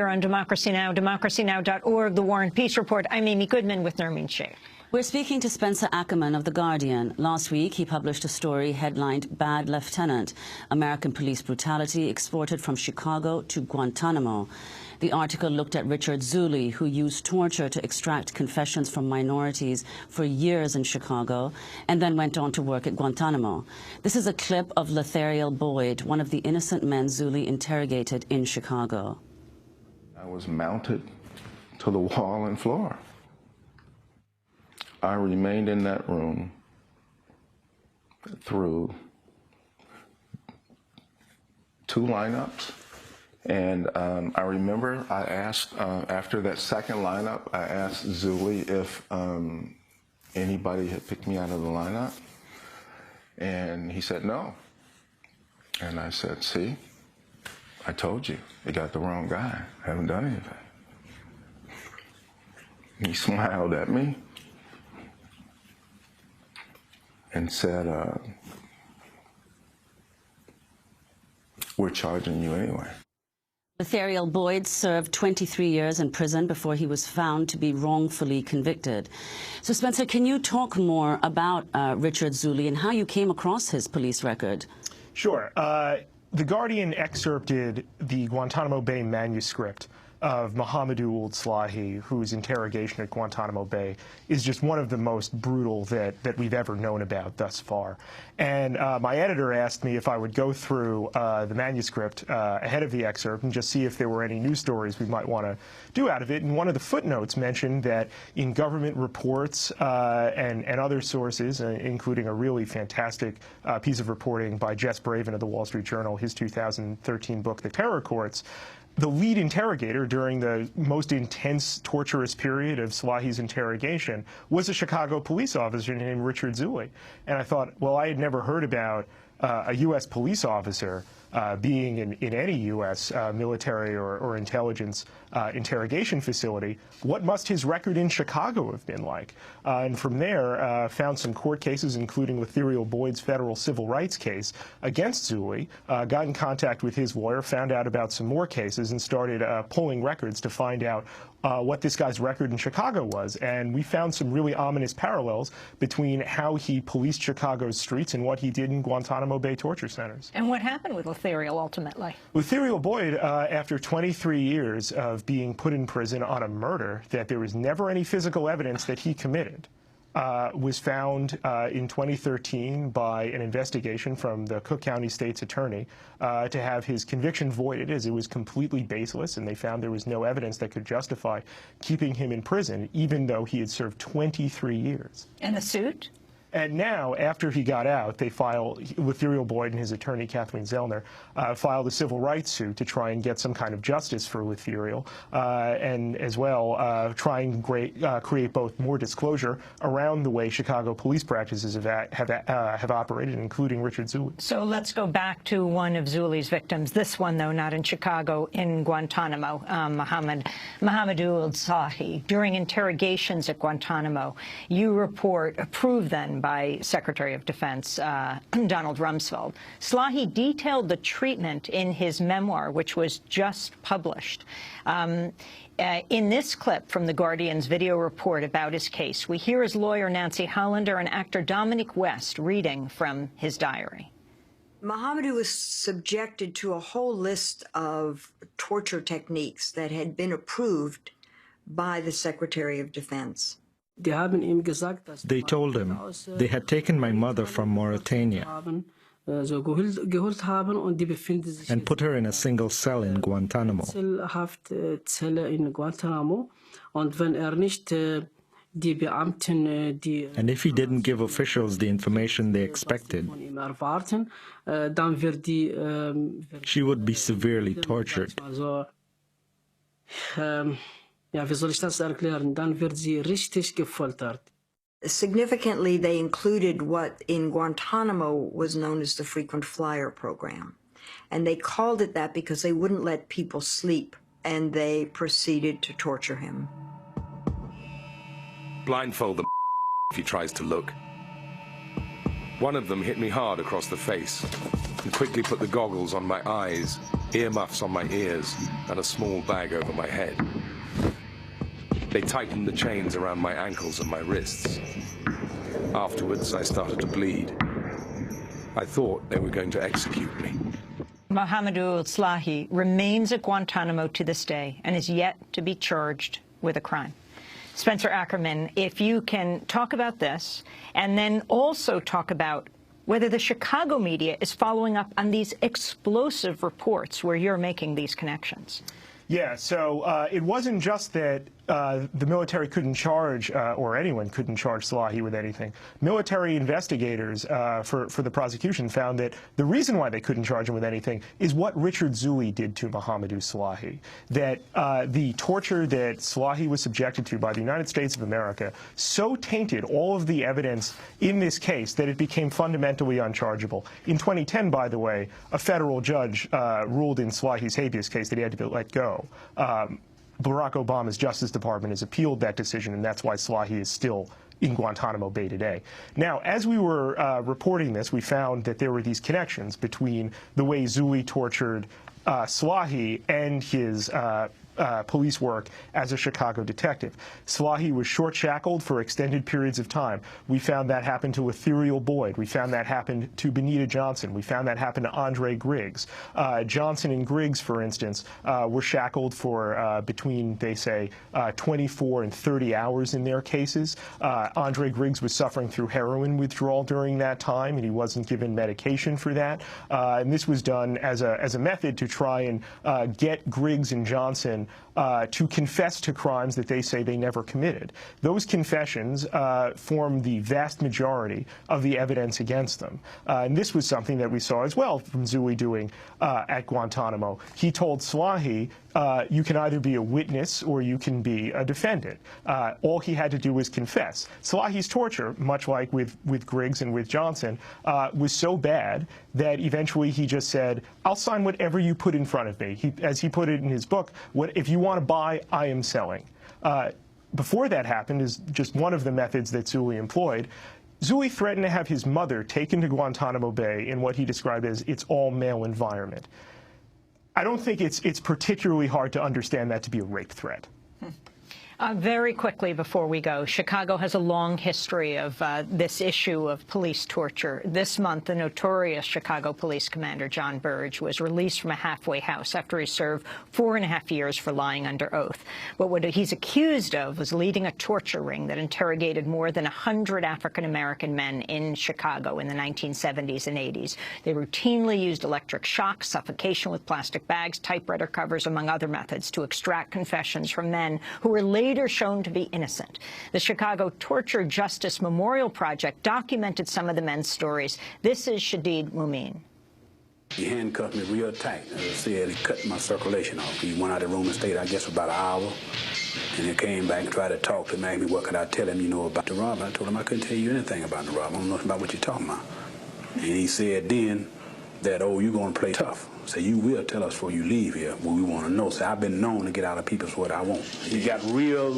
Here on Democracy Now!, democracynow.org, The War and Peace Report. I'm Amy Goodman with Nermeen Sheikh. We're speaking to Spencer Ackerman of The Guardian. Last week, he published a story headlined Bad Lieutenant, American Police Brutality Exported from Chicago to Guantánamo. The article looked at Richard Zuley, who used torture to extract confessions from minorities for years in Chicago, and then went on to work at Guantánamo. This is a clip of Lethariel Boyd, one of the innocent men Zuley interrogated in Chicago. I was mounted to the wall and floor. I remained in that room through 2 lineups. And I remember I asked, after that second lineup, I asked Zuley if anybody had picked me out of the lineup. And he said no. And I said, see, I told you, you got the wrong guy. I haven't done anything. He smiled at me and said, we're charging you anyway. Lethariel Boyd served 23 years in prison before he was found to be wrongfully convicted. So, Spencer, can you talk more about Richard Zuley and how you came across his police record? Sure. The Guardian excerpted the Guantanamo Bay manuscript of Mohamedou Ould Slahi, whose interrogation at Guantanamo Bay is just one of the most brutal that we've ever known about thus far. And my editor asked me if I would go through the manuscript ahead of the excerpt and just see if there were any news stories we might want to do out of it. And one of the footnotes mentioned that in government reports and other sources, including a really fantastic piece of reporting by Jess Braven of the Wall Street Journal, his 2013 book, The Terror Courts, the lead interrogator during the most intense, torturous period of Slahi's interrogation was a Chicago police officer named Richard Zuley. And I thought, well, I had never heard about a U.S. police officer being in any U.S. military or intelligence interrogation facility. What must his record in Chicago have been like? And from there, found some court cases, including Lethariel Boyd's federal civil rights case against Zuley, got in contact with his lawyer, found out about some more cases, and started pulling records to find out what this guy's record in Chicago was. And we found some really ominous parallels between how he policed Chicago's streets and what he did in Guantanamo Bay torture centers. And what happened with Lethariel ultimately? Lethariel Boyd, after 23 years of being put in prison on a murder that there was never any physical evidence that he committed, was found in 2013 by an investigation from the Cook County State's attorney to have his conviction voided, as it was completely baseless, and they found there was no evidence that could justify keeping him in prison, even though he had served 23 years. And the suit? And now, after he got out, they filed, Lethariel Boyd and his attorney, Kathleen Zellner, filed a civil rights suit to try and get some kind of justice for Lethariel, and as well try and create both more disclosure around the way Chicago police practices have operated, including Richard Zuley. So let's go back to one of Zuley's victims, this one, though, not in Chicago, in Guantanamo, Mohamedou Ould Slahi. During interrogations at Guantanamo, you report, approved then by Secretary of Defense Donald Rumsfeld, Slahi detailed the treatment in his memoir, which was just published. In this clip from The Guardian's video report about his case, we hear his lawyer Nancy Hollander and actor Dominic West reading from his diary. Mohamedou was subjected to a whole list of torture techniques that had been approved by the Secretary of Defense. They told him they had taken my mother from Mauritania and put her in a single cell in Guantanamo. And if he didn't give officials the information they expected, she would be severely tortured. Significantly, they included what in Guantanamo was known as the frequent flyer program. And they called it that because they wouldn't let people sleep, and they proceeded to torture him. Blindfold the if he tries to look. One of them hit me hard across the face and quickly put the goggles on my eyes. earmuffs on my ears, and a small bag over my head. They tightened the chains around my ankles and my wrists. Afterwards, I started to bleed. I thought they were going to execute me. Mohamedou Slahi remains at Guantanamo to this day and is yet to be charged with a crime. Spencer Ackerman, if you can talk about this and then also talk about whether the Chicago media is following up on these explosive reports where you're making these connections. Yeah, so it wasn't just that the military couldn't charge, or anyone couldn't charge Slahi with anything. Military investigators for the prosecution found that the reason why they couldn't charge him with anything is what Richard Zuli did to Mohamedou Slahi. That the torture that Slahi was subjected to by the United States of America so tainted all of the evidence in this case that it became fundamentally unchargeable. In 2010, by the way, a federal judge ruled in Slahi's habeas case that he had to be let go. Barack Obama's Justice Department has appealed that decision, and that's why Slahi is still in Guantanamo Bay today. Now, as we were reporting this, we found that there were these connections between the way Zuli tortured Slahi and his police work as a Chicago detective. Slahi was short-shackled for extended periods of time. We found that happened to Ethereal Boyd. We found that happened to Benita Johnson. We found that happened to Andre Griggs. Johnson and Griggs, for instance, were shackled for between, they say, 24 and 30 hours in their cases. Andre Griggs was suffering through heroin withdrawal during that time, and he wasn't given medication for that. And this was done as a method to try and get Griggs and Johnson to confess to crimes that they say they never committed. Those confessions form the vast majority of the evidence against them. And this was something that we saw as well from Zuli doing at Guantanamo. He told Slahi, you can either be a witness or you can be a defendant. All he had to do was confess. Slahi's torture, much like with Griggs and with Johnson, was so bad that eventually he just said, I'll sign whatever you put in front of me. As he put it in his book, if you want to buy, I am selling. Before that happened is just one of the methods that Zuli employed. Zuli threatened to have his mother taken to Guantanamo Bay in what he described as its all-male environment. I don't think it's particularly hard to understand that to be a rape threat. Very quickly before we go, Chicago has a long history of this issue of police torture. This month, the notorious Chicago police commander, John Burge, was released from a halfway house after he served 4.5 years for lying under oath. But what he's accused of was leading a torture ring that interrogated more than 100 African-American men in Chicago in the 1970s and 80s. They routinely used electric shock, suffocation with plastic bags, typewriter covers, among other methods, to extract confessions from men who were later shown to be innocent. The Chicago Torture Justice Memorial Project documented some of the men's stories. This is Shadid Mumin. He handcuffed me real tight. As I said, he cut my circulation off. He went out of the room and stayed, I guess, about an hour. And he came back and tried to talk to me, ask me what could I tell him, about the robbery. I told him I couldn't tell you anything about the robbery. I don't know nothing about what you're talking about. And he said then that, oh, you're going to play tough. So you will tell us before you leave here what we want to know. So I've been known to get out of people's what I want. He got real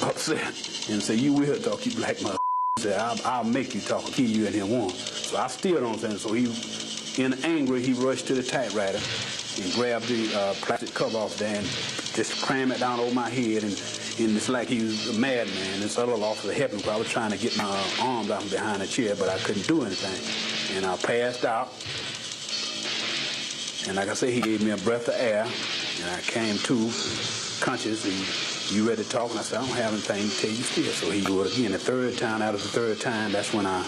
upset and said, you will talk, you black mother. He said, I'll make you talk, kill you in here one. So I still don't think so. He, in anger, he rushed to the typewriter and grabbed the plastic cover off there and just crammed it down over my head. And it's like he was a madman. This other officer helped him. I was trying to get my arms out from behind the chair, but I couldn't do anything. And I passed out. And like I say, he gave me a breath of air, and I came to conscious, and you ready to talk? And I said, I don't have anything to tell you still. So he do it again. The third time, out of the third time, that's when I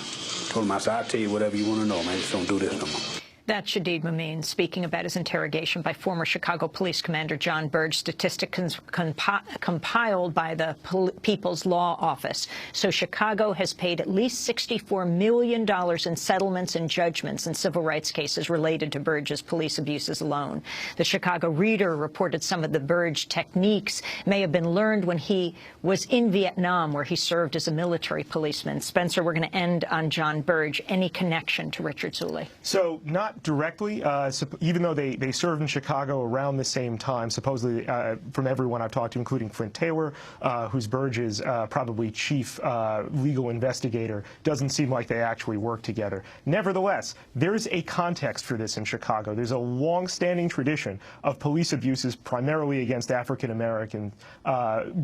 told him, I said, I'll tell you whatever you want to know, man. Just don't do this no more. That's Shadid Mumin speaking about his interrogation by former Chicago Police Commander John Burge, statistics compiled by the People's Law Office. So Chicago has paid at least $64 million in settlements and judgments in civil rights cases related to Burge's police abuses alone. The Chicago Reader reported some of the Burge techniques may have been learned when he was in Vietnam, where he served as a military policeman. Spencer, we're going to end on John Burge. Any connection to Richard Zuli? So not Not directly, even though they served in Chicago around the same time, supposedly from everyone I've talked to, including Flint Taylor, who's Burge's probably chief legal investigator, doesn't seem like they actually work together. Nevertheless, there's a context for this in Chicago. There's a long-standing tradition of police abuses primarily against African-American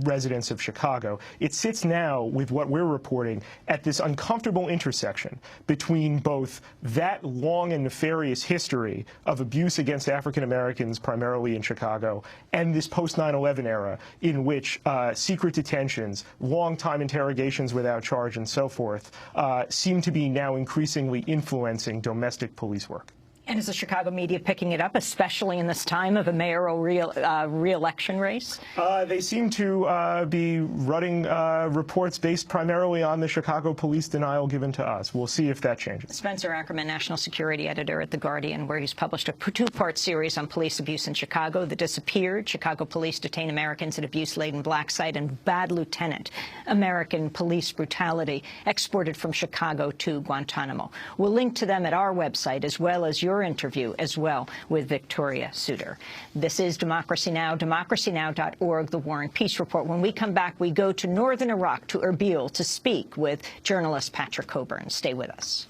residents of Chicago. It sits now, with what we're reporting, at this uncomfortable intersection between both that long and nefarious history of abuse against African-Americans, primarily in Chicago, and this post-9/11 era in which secret detentions, long-time interrogations without charge, and so forth, seem to be now increasingly influencing domestic police work. And is the Chicago media picking it up, especially in this time of a mayoral re-election race? They seem to be running reports based primarily on the Chicago police denial given to us. We'll see if that changes. Spencer Ackerman, national security editor at The Guardian, where he's published a two-part series on police abuse in Chicago: The Disappeared, Chicago Police Detain Americans at Abuse-Laden Black Site, and Bad Lieutenant, American Police Brutality, exported from Chicago to Guantanamo. We'll link to them at our website, as well as your interview as well with Victoria Suter. This is Democracy Now!, democracynow.org, The War and Peace Report. When we come back, we go to northern Iraq, to Erbil, to speak with journalist Patrick Coburn. Stay with us.